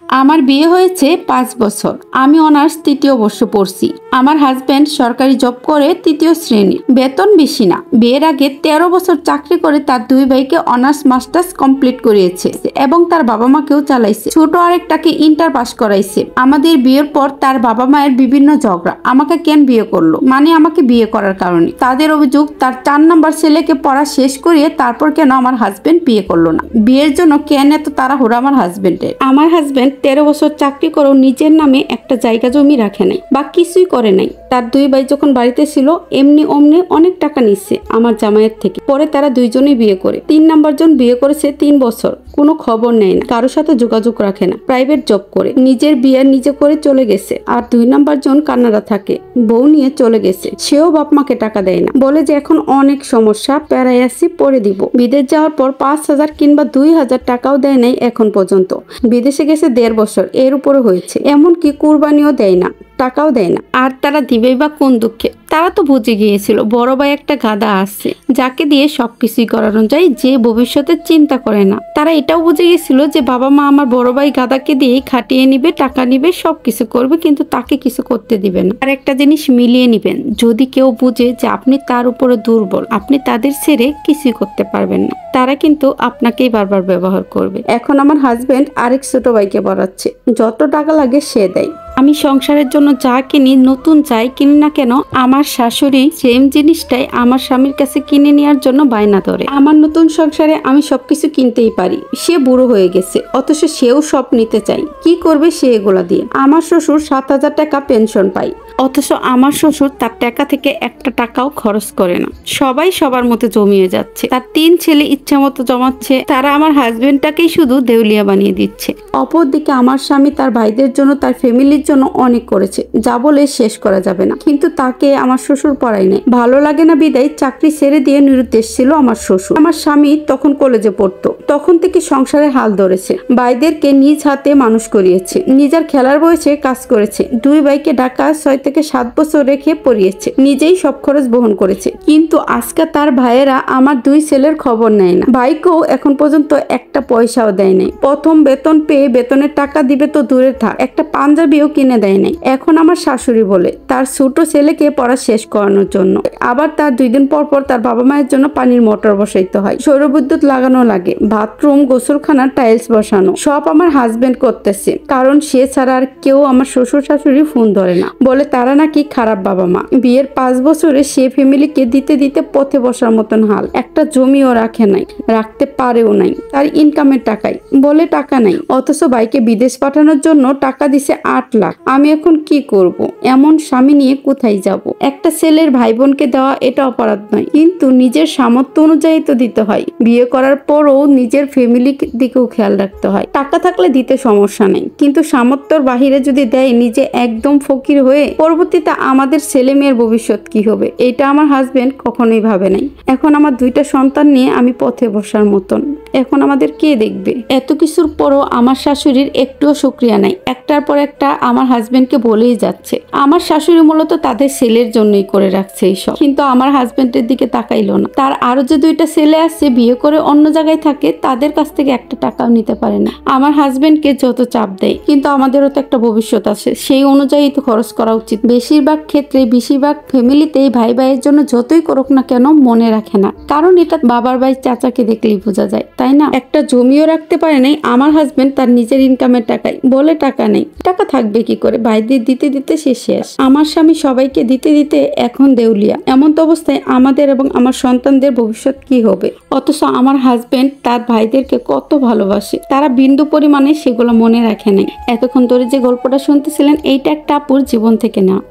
আমার বিয়ে হয়েছে 5 বছর। আমি অনার্স 3য় বর্ষ পড়ছি। আমার হাজবেন্ড সরকারি জব করে 3য় শ্রেণী, বেতন বেশি না। বিয়ের আগে 13 বছর চাকরি করে তার 2 ভাইকে অনার্স মাস্টার্স কমপ্লিট করিয়েছে এবং তার বাবা মাকেও চালাইছে। ছোট আরেকটাকে ইন্টার পাস করাইছে। আমাদের বিয়ের পর তার বাবা মায়ের বিভিন্ন ঝগড়া। আমাকে কেন বিয়ে করলো, মানে আমাকে বিয়ে করার কারণে। তাদের অভিযোগ তার 4 নম্বর ছেলেকে পড়া শেষ করিয়ে তারপর কেন আমার হাজবেন্ড বিয়ে করলো না। বিয়ের জন্য কেন এত তাড়াহুড়া আমার হাজবেন্ডের। আমার হাজবেন্ড 13 বছর চাকরি করেও নিজের নামে একটা জায়গা জমি রাখে নাই বা কিছুই করে নাই। তার 2 ভাই যখন বাড়িতে ছিল এমনি অমনি অনেক টাকা নিচ্ছে আমার জামাইয়ের থেকে। পরে তারা দুইজনেই বিয়ে করে। 3 নাম্বার জন বিয়ে করেছে 3 বছর, কোনো খবর নেয় না, কারোর সাথে যোগাযোগ রাখে না, প্রাইভেট জব করে নিজের বিয়ে নিজে করে চলে গেছে। আর 2 নাম্বার জন কানাডা থাকে, বউ নিয়ে চলে গেছে। সেও বাপ মাকে টাকা দেয় না, বলে যে এখন অনেক সমস্যা, প্যারায় আসি, পরে দিব। বিদেশ যাওয়ার পর 5,000 কিংবা 2,000 টাকাও দেয় নাই এখন পর্যন্ত। বিদেশে গেছে 1.5 বছর, এর উপরে হয়েছে। এমনকি কুরবানিও দেয় না, টাকাও দেয় না। আর তারা দিবেই বা কোন দুঃখে? তারা তো বুঝে গিয়েছিল বড় ভাই একটা গাদা আছে যাকে দিয়ে সবকিছুই করানো যায়, যে ভবিষ্যতে চিন্তা করে না। তারা এটাও বুঝে গেছিল যে বাবা মা আমার বড় ভাই গাদাকে দিয়েই খাটিয়ে নিবে, টাকা নিবে, সবকিছু করবে, কিন্তু তাকে কিছু করতে দিবে না। আর একটা জিনিস মিলিয়ে নিবেন, যদি কেউ বুঝে যে আপনি তার উপরে দুর্বল, আপনি তাদের ছেড়ে কিছুই করতে পারবেন না, তারা কিন্তু আপনাকেই বারবার ব্যবহার করবে। এখন আমার হাজবেন্ড আরেক ছোট ভাইকে পড়াচ্ছে, যত টাকা লাগে সে দেয়। আমি সংসারের জন্য যা কিনি, নতুন চাই কিনি না কেন, আমার শাশুড়ি সেম জিনিসটাই আমার স্বামীর কাছে কিনে নেওয়ার জন্য বায়না ধরে। আমার নতুন সংসারে আমি সবকিছু কিনতেই পারি, সে বুড়ো হয়ে গেছে, অথচ সেও সব নিতে চাই। কি করবে সে এগুলা দিয়ে? আমার শ্বশুর 7,000 টাকা পেনশন পায়, অথচ আমার শ্বশুর তার টাকা থেকে একটা টাকাও খরচ করে না। সবাই সবার মতো জমিয়ে যাচ্ছে। তার 3 ছেলে ইচ্ছা মতো জমাচ্ছে, তারা আমার হাজবেন্ডটাকেই শুধু দেউলিয়া বানিয়ে দিচ্ছে। অপরদিকে আমার স্বামী তার ভাইদের জন্য, তার ফ্যামিলির জন্য অনেক করেছে, যা বলে শেষ করা যাবে না। কিন্তু তাকে আমার শ্বশুর পড়াই নাই। ভালো লাগে না বিদায় চাকরি ছেড়ে দিয়ে নিরুদ্দেশ ছিল আমার শ্বশুর। আমার স্বামী তখন কলেজে পড়তো, তখন থেকে সংসারে হাল ধরেছে। ভাইদেরকে নিজ হাতে মানুষ করিয়েছে, নিজের খেলার বয়সে কাজ করেছে। 2 ভাইকে ঢাকা 6 থেকে 7 বছর রেখে পড়িয়েছে, নিজেই সব খরচ বহন করেছে। কিন্তু আজকে তার ভাইয়েরা আমার 2 ছেলের খবর নেয় না। ভাইকেও এখন পর্যন্ত একটা পয়সাও দেয় নাই। প্রথম বেতন পেয়ে বেতনের টাকা দিবে তো দূরে থাক, একটা পাঞ্জাবিও কিনে দেয় নাই। এখন আমার শাশুড়ি বলে তার ছোট ছেলেকে পড়া শেষ করানোর জন্য। আবার তার 2 দিন পর পর তার বাবা মায়ের জন্য পানির মোটর বসাইতে হয়, সৌরবিদ্যুৎ লাগানো লাগে, বাথরুম, গোসলখানা, টাইলস বসানো, সব আমার হাজবেন্ড করতেছে। কারণ সে ছাড়া আর কেউ আমার শ্বশুর শাশুড়ি ফোন ধরে না, বলে তারা নাকি খারাপ বাবা মা। বিয়ের 5 বছরে সে ফ্যামিলিকে দিতে দিতে পথে বসার মতন হাল। একটা জমিও রাখে নাই, রাখতে পারেও নাই। তার ইনকামের টাকাই বলে টাকা নাই, অথচ ভাইকে বিদেশ পাঠানোর জন্য টাকা দিছে 8 লাখ। আমি এখন কি করব? এমন স্বামী নিয়ে কোথায় যাব? একটা ছেলের ভাই বোনকে দেওয়া এটা অপরাধ নয়, কিন্তু নিজের সামর্থ্য অনুযায়ী তো দিতে হয়। বিয়ে করার পরও নিজের ফ্যামিলির দিকেও খেয়াল রাখতে হয়। টাকা থাকলে দিতে সমস্যা নেই, কিন্তু সামর্থ্যর বাহিরে যদি দেয়, নিজে একদম ফকির হয়ে, পরবর্তীতে আমাদের ছেলে মেয়ের ভবিষ্যৎ কি হবে, এটা আমার হাজবেন্ড কখনোই ভাবে নাই। এখন আমার 2টা সন্তান নিয়ে আমি পথে বসার মতন। এখন আমাদের কে দেখবে? এত কিছুর পরও আমার শাশুড়ির একটুও শুকরিয়া নাই। একটার পর একটা আমার হাজবেন্ডকে বলেই যাচ্ছে। আমার শাশুড়ি মূলত তাদের ছেলের জন্যই করে রাখছে এইসব, কিন্তু আমার হাজবেন্ডের দিকে তাকাইলো না। তার আরো যে 2টা ছেলে আছে, বিয়ে করে অন্য জায়গায় থাকে, তাদের কাছ থেকে একটা টাকাও নিতে পারে না। আমার হাজবেন্ডকে যত চাপ দেয়, কিন্তু আমাদেরও তো একটা ভবিষ্যৎ আছে, সেই অনুযায়ী তো খরচ করা উচিত। বেশিরভাগ ক্ষেত্রে, বেশিরভাগ ফ্যামিলিতেই ভাই ভাইয়ের জন্য যতই করুক না কেন মনে রাখে না, কারণ এটা বাবার ভাই চাচাকে দেখলেই বোঝা যায়, তাই না? একটা জমিও রাখতে পারে নাই আমার হাজবেন্ড তার নিজের ইনকামের টাকায়, বলে টাকা নেই। টাকা থাকবে কি করে? ভাইদের দিতে দিতে সে শেষ। আমার স্বামী সবাইকে দিতে দিতে এখন দেউলিয়া। এমন তো অবস্থায় আমাদের এবং আমার সন্তানদের ভবিষ্যৎ কি হবে? অথচ আমার হাজবেন্ড তার ভাইদেরকে কত ভালোবাসে, তারা বিন্দু পরিমাণে সেগুলো মনে রাখে নাই। এতক্ষণ ধরে যে গল্পটা শুনতেছিলেন, এইটা একটা আপুর জীবন থেকে নেওয়া।